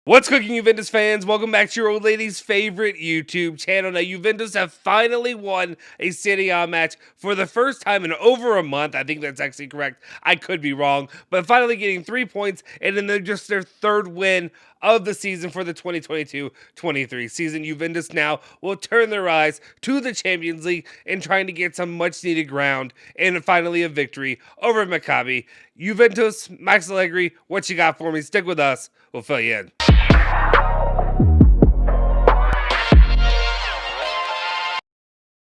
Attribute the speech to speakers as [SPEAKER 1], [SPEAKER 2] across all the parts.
[SPEAKER 1] What's cooking, Juventus fans? Welcome back to your old lady's favorite YouTube channel. Now, Juventus have finally won a Serie A match for the first time in over a month. I think that's actually correct. I could be wrong, but finally getting 3 points, and then they're just their third win of the season for the 2022-23 season. Juventus now will turn their eyes to the Champions League and trying to get some much-needed ground and finally a victory over Maccabi. Juventus, Max Allegri, what you got for me? Stick with us. We'll fill you in.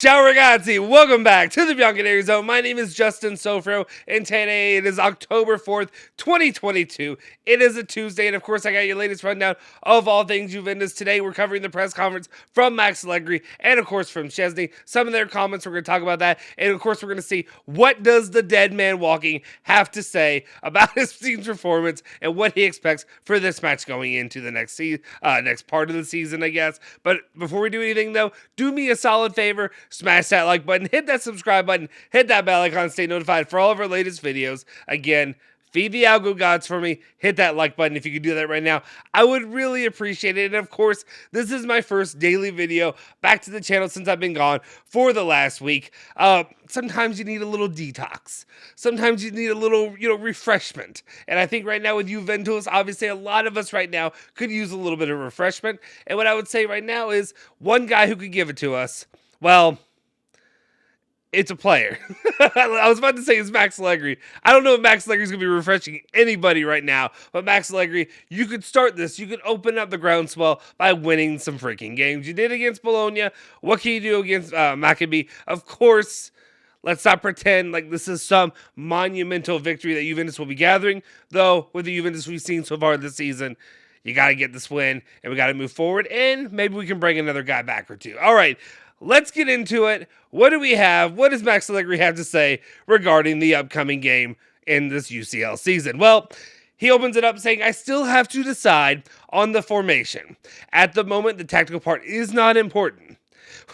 [SPEAKER 1] Ciao ragazzi, welcome back to the Bianconerizonechannel. My name is Justin Sofro, and today it is October 4th, 2022. It is a Tuesday, and of course I got your latest rundown of all things Juventus. Today we're covering the press conference from Max Allegri, and of course from Szczesny. Some of their comments, we're going to talk about that, and of course we're going to see what does the dead man walking have to say about his team's performance and what he expects for this match going into the next part of the season, I guess. But before we do anything though, do me a solid favor. Smash that like button, hit that subscribe button, hit that bell icon, stay notified for all of our latest videos. Again, feed the algo gods for me. Hit that like button if you could do that right now. I would really appreciate it. And of course, this is my first daily video back to the channel since I've been gone for the last week. Sometimes you need a little detox. Sometimes you need a little, refreshment. And I think right now with Juventus, obviously a lot of us right now could use a little bit of refreshment. And what I would say right now is one guy who could give it to us, well, it's a player. I was about to say it's Max Allegri. I don't know if Max Allegri is going to be refreshing anybody right now, but Max Allegri, you could start this. You could open up the groundswell by winning some freaking games. You did against Bologna. What can you do against Maccabi? Of course, let's not pretend like this is some monumental victory that Juventus will be gathering, though with the Juventus we've seen so far this season, you got to get this win, and we got to move forward, and maybe we can bring another guy back or two. All right. Let's get into it. What do we have? What does Max Allegri have to say regarding the upcoming game in this UCL season? Well, he opens it up saying, I still have to decide on the formation. At the moment, the tactical part is not important.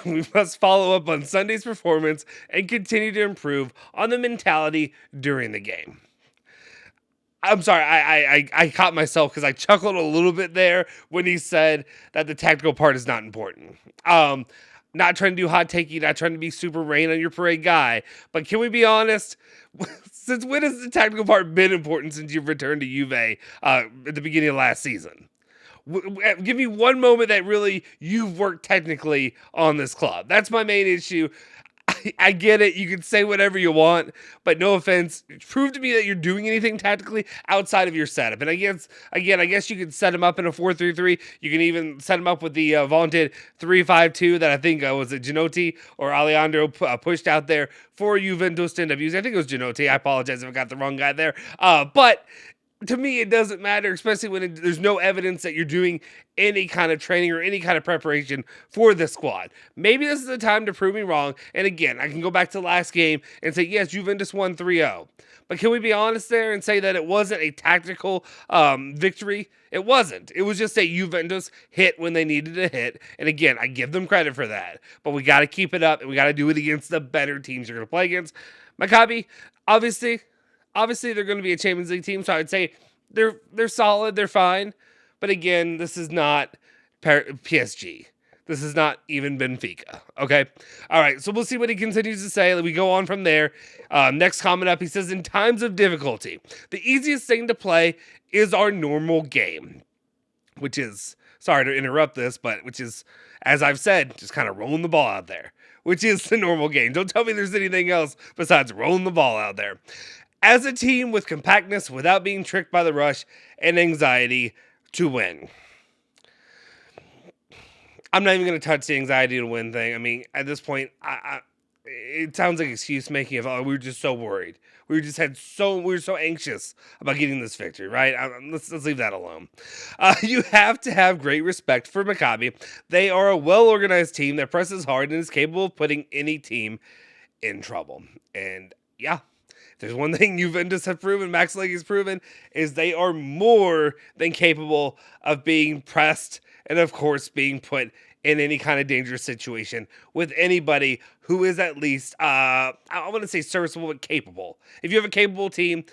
[SPEAKER 1] We must follow up on Sunday's performance and continue to improve on the mentality during the game. I'm sorry, I caught myself because I chuckled a little bit there when he said that the tactical part is not important. Not trying to do hot takey, not trying to be super rain on your parade guy. But can we be honest? Since when has the tactical part been important since you've returned to Juve at the beginning of last season? Give me one moment that really you've worked technically on this club. That's my main issue. I get it. You can say whatever you want, but no offense. Prove to me that you're doing anything tactically outside of your setup. And I guess you can set him up in a 4-3-3. You can even set him up with the vaunted 3-5-2 that I think was it Genotti or Alejandro pushed out there for Juventus to end up using. I think it was Genotti. I apologize if I got the wrong guy there. But to me, it doesn't matter, especially when there's no evidence that you're doing any kind of training or any kind of preparation for the squad. Maybe this is the time to prove me wrong. And again, I can go back to the last game and say, yes, Juventus won 3-0. But can we be honest there and say that it wasn't a tactical victory? It wasn't. It was just a Juventus hit when they needed to hit. And again, I give them credit for that. But we got to keep it up, and we got to do it against the better teams you're going to play against. Maccabi, obviously they're going to be a Champions League team, so I'd say they're solid, they're fine. But again, this is not PSG. This is not even Benfica, okay? All right, so we'll see what he continues to say. We go on from there. Next comment up, he says, in times of difficulty, the easiest thing to play is our normal game, which is, sorry to interrupt this, but which is, as I've said, just kind of rolling the ball out there, which is the normal game. Don't tell me there's anything else besides rolling the ball out there. As a team with compactness without being tricked by the rush and anxiety to win. I'm not even going to touch the anxiety to win thing. I mean, at this point, it sounds like excuse making of, oh, we were just so worried. We were so anxious about getting this victory, right? Let's leave that alone. You have to have great respect for Maccabi. They are a well-organized team that presses hard and is capable of putting any team in trouble. And yeah, there's one thing Juventus have proven, Max Allegri has proven, is they are more than capable of being pressed and, of course, being put in any kind of dangerous situation with anybody who is at least, I want to say serviceable, but capable. If you have a capable team,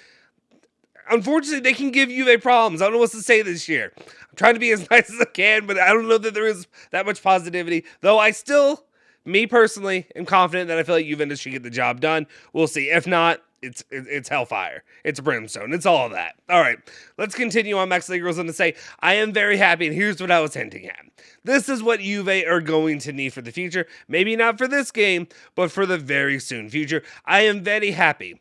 [SPEAKER 1] unfortunately, they can give Juve problems. I don't know what to say this year. I'm trying to be as nice as I can, but I don't know that there is that much positivity. Though I still, me personally, am confident that I feel like Juventus should get the job done. We'll see. If not, it's hellfire. It's brimstone. It's all of that. All right, let's continue on. Max Allegri goes on to say, I am very happy, and here's what I was hinting at. This is what Juve are going to need for the future. Maybe not for this game, but for the very soon future. I am very happy.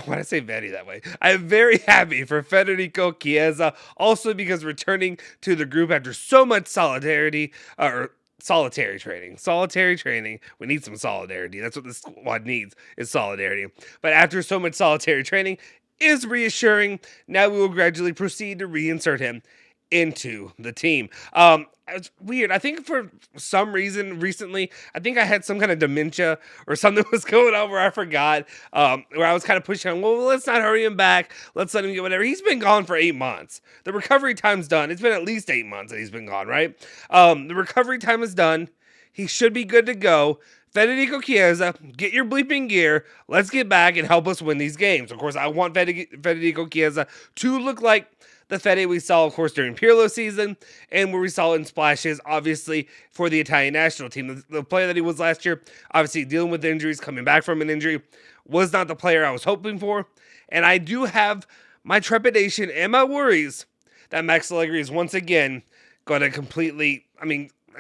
[SPEAKER 1] Why did I say very that way? I am very happy for Federico Chiesa, also because returning to the group after so much solidarity, or solitary training. We need some solidarity. That's what this squad needs, is solidarity. But after so much solitary training is reassuring. Now we will gradually proceed to reinsert him into the team. It's weird. I think for some reason recently, I think I had some kind of dementia or something was going on where I forgot, where I was kind of pushing on, well, let's not hurry him back. Let's let him get whatever. He's been gone for 8 months. The recovery time's done. It's been at least 8 months that he's been gone, right? The recovery time is done. He should be good to go. Federico Chiesa, get your bleeping gear. Let's get back and help us win these games. Of course, I want Federico Chiesa to look like the Fede we saw, of course, during Pirlo season, and where we saw in splashes, obviously, for the Italian national team. The player that he was last year, obviously dealing with injuries, coming back from an injury, was not the player I was hoping for. And I do have my trepidation and my worries that Max Allegri is once again going to completely,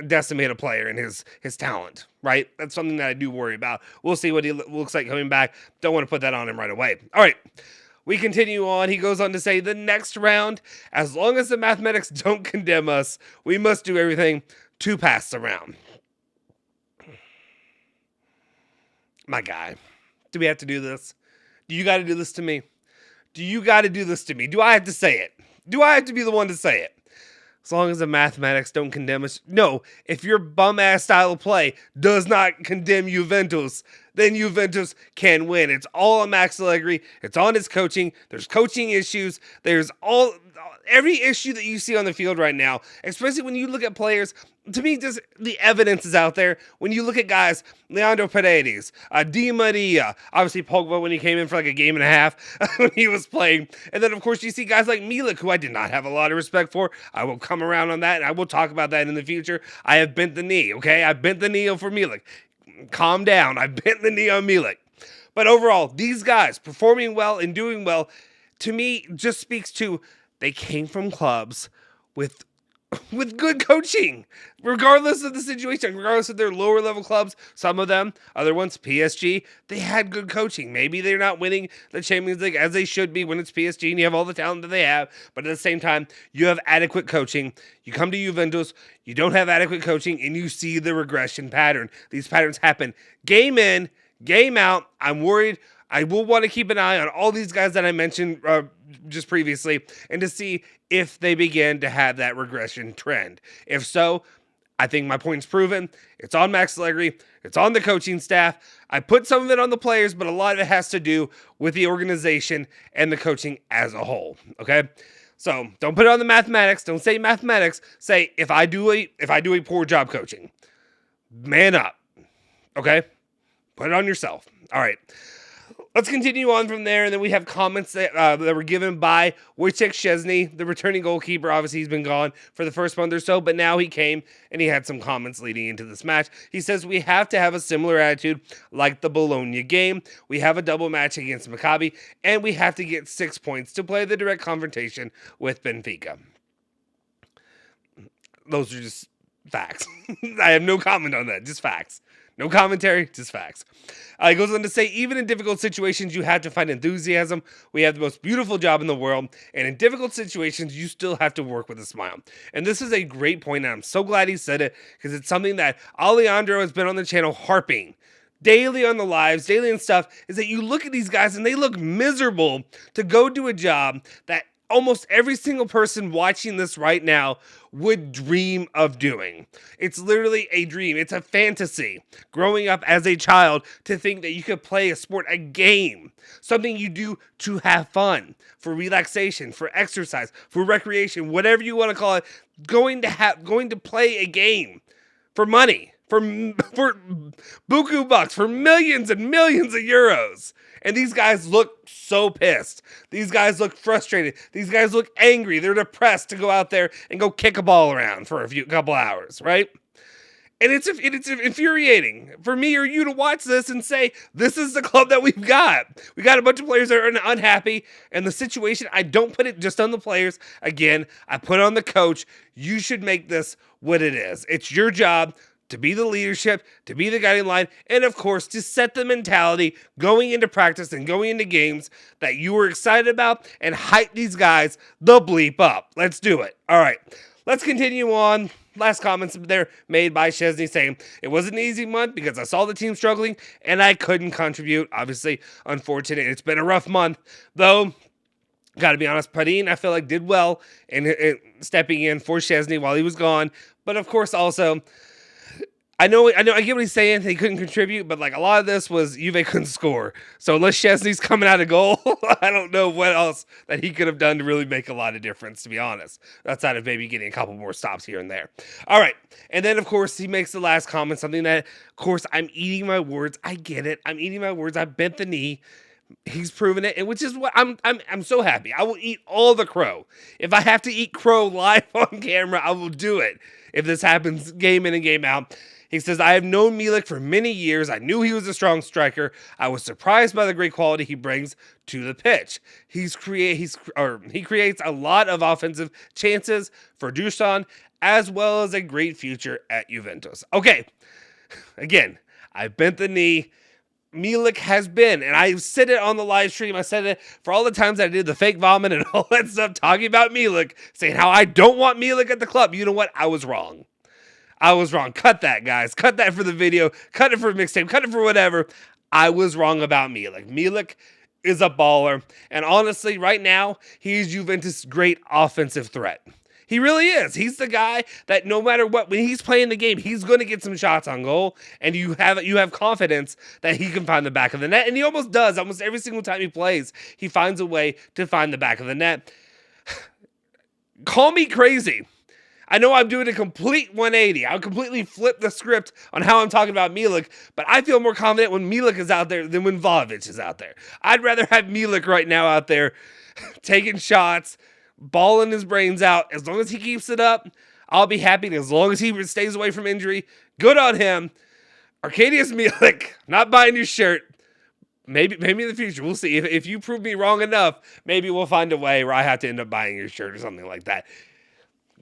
[SPEAKER 1] decimate a player in his talent, right? That's something that I do worry about. We'll see what he looks like coming back. Don't want to put that on him right away. All right. We continue on. He goes on to say, the next round, as long as the mathematics don't condemn us, we must do everything to pass the round. My guy, do we have to do this? Do you got to do this to me? Do you got to do this to me? Do I have to say it? Do I have to be the one to say it? As long as the mathematics don't condemn us. No, if your bum-ass style of play does not condemn Juventus, then Juventus can win. It's all on Max Allegri. It's on his coaching. There's coaching issues. There's every issue that you see on the field right now, especially when you look at players. To me, just the evidence is out there. When you look at guys, Leandro Paredes, Di Maria, obviously Pogba when he came in for like a game and a half when he was playing. And then, of course, you see guys like Milik, who I did not have a lot of respect for. I will come around on that, and I will talk about that in the future. I have bent the knee, okay? I bent the knee for Milik. Calm down. I bent the knee on Milik. But overall, these guys performing well and doing well, to me, just speaks to they came from clubs with good coaching, regardless of the situation, regardless of their lower level clubs, some of them, other ones, PSG, they had good coaching. Maybe they're not winning the Champions League as they should be when it's PSG and you have all the talent that they have, but at the same time, you have adequate coaching. You come to Juventus, you don't have adequate coaching, and you see the regression pattern. These patterns happen game in, game out. I'm worried. I will want to keep an eye on all these guys that I mentioned just previously and to see if they begin to have that regression trend. If so, I think my point's proven. It's on Max Allegri. It's on the coaching staff. I put some of it on the players, but a lot of it has to do with the organization and the coaching as a whole. Okay? So don't put it on the mathematics. Don't say mathematics. Say if I do a poor job coaching. Man up. Okay? Put it on yourself. All right. Let's continue on from there, and then we have comments that were given by Wojciech Szczesny, the returning goalkeeper. Obviously, he's been gone for the first month or so, but now he came, and he had some comments leading into this match. He says, we have to have a similar attitude like the Bologna game. We have a double match against Maccabi, and we have to get 6 points to play the direct confrontation with Benfica. Those are just facts. I have no comment on that, just facts. No commentary, just facts. He goes on to say, even in difficult situations, you have to find enthusiasm. We have the most beautiful job in the world, and in difficult situations, you still have to work with a smile. And this is a great point, and I'm so glad he said it, because it's something that Alejandro has been on the channel harping daily on the lives, daily and stuff, is that you look at these guys, and they look miserable to go do a job that almost every single person watching this right now would dream of doing. It's literally a dream. It's a fantasy. Growing up as a child to think that you could play a sport, a game, something you do to have fun, for relaxation, for exercise, for recreation, whatever you want to call it, going to play a game for money, for buku bucks, for millions and millions of euros. And these guys look so pissed. These guys look frustrated. These guys look angry. They're depressed to go out there and go kick a ball around for a couple hours, right? And it's infuriating for me or you to watch this and say, this is the club that we've got. We got a bunch of players that are unhappy. And the situation, I don't put it just on the players. Again, I put it on the coach. You should make this what it is. It's your job to be the leadership, to be the guiding line, and of course, to set the mentality going into practice and going into games that you were excited about and hype these guys the bleep up. Let's do it. All right, let's continue on. Last comments there made by Szczesny saying, it was an easy month because I saw the team struggling and I couldn't contribute. Obviously, unfortunate. It's been a rough month, though. Got to be honest, Padin, I feel like, did well in stepping in for Szczesny while he was gone. But of course, also, I get what he's saying. He couldn't contribute, but like a lot of this was Juve couldn't score. So unless Szczesny's coming out of goal, I don't know what else that he could have done to really make a lot of difference, to be honest. Outside of maybe getting a couple more stops here and there. All right. And then, of course, he makes the last comment, something that, of course, I'm eating my words. I get it. I'm eating my words. I bent the knee. He's proven it, and which is what I'm so happy. I will eat all the crow. If I have to eat crow live on camera, I will do it. If this happens game in and game out. He says, I have known Milik for many years. I knew he was a strong striker. I was surprised by the great quality he brings to the pitch. He creates a lot of offensive chances for Dusan, as well as a great future at Juventus. Okay, again, I bent the knee. Milik has been, and I said it on the live stream, I said it for all the times I did the fake vomit and all that stuff, talking about Milik, saying how I don't want Milik at the club. You know what? I was wrong. Cut that, guys. Cut that for the video. Cut it for mixtape. Cut it for whatever. I was wrong about Milik. Milik is a baller. And honestly, right now, he's Juventus' great offensive threat. He really is. He's the guy that no matter what, when he's playing the game, he's going to get some shots on goal. And you have confidence that he can find the back of the net. And he almost does. Almost every single time he plays, he finds a way to find the back of the net. Call me crazy. I know I'm doing a complete 180. I'll completely flip the script on how I'm talking about Milik, but I feel more confident when Milik is out there than when Vlahovic is out there. I'd rather have Milik right now out there taking shots, balling his brains out. As long as he keeps it up, I'll be happy. As long as he stays away from injury, good on him. Arkadiusz Milik, not buying your shirt. Maybe in the future, we'll see. If you prove me wrong enough, maybe we'll find a way where I have to end up buying your shirt or something like that.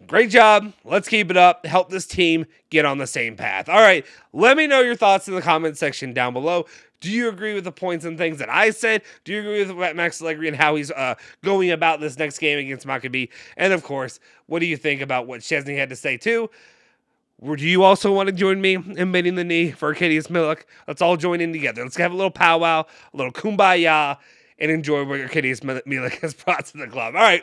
[SPEAKER 1] Great job. Let's keep it up. Help this team get on the same path. All right. Let me know your thoughts in the comment section down below. Do you agree with the points and things that I said? Do you agree with Max Allegri and how he's going about this next game against Maccabi? And of course, what do you think about what Szczesny had to say too? Or do you also want to join me in bending the knee for Arkadiusz Milik? Let's all join in together. Let's have a little powwow, a little kumbaya, and enjoy what Arkadiusz Milik has brought to the club. All right.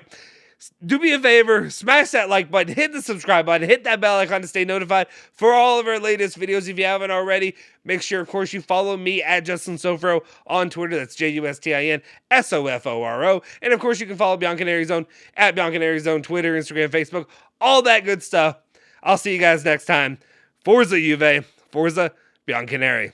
[SPEAKER 1] Do me a favor, smash that like button, hit the subscribe button, hit that bell icon to stay notified for all of our latest videos. If you haven't already, make sure, of course, you follow me at Justin Sofro on Twitter. That's JUSTINSOFORO. And, of course, you can follow Bianconerizone at Bianconerizone, Twitter, Instagram, Facebook, all that good stuff. I'll see you guys next time. Forza Juve, Forza Bianconeri.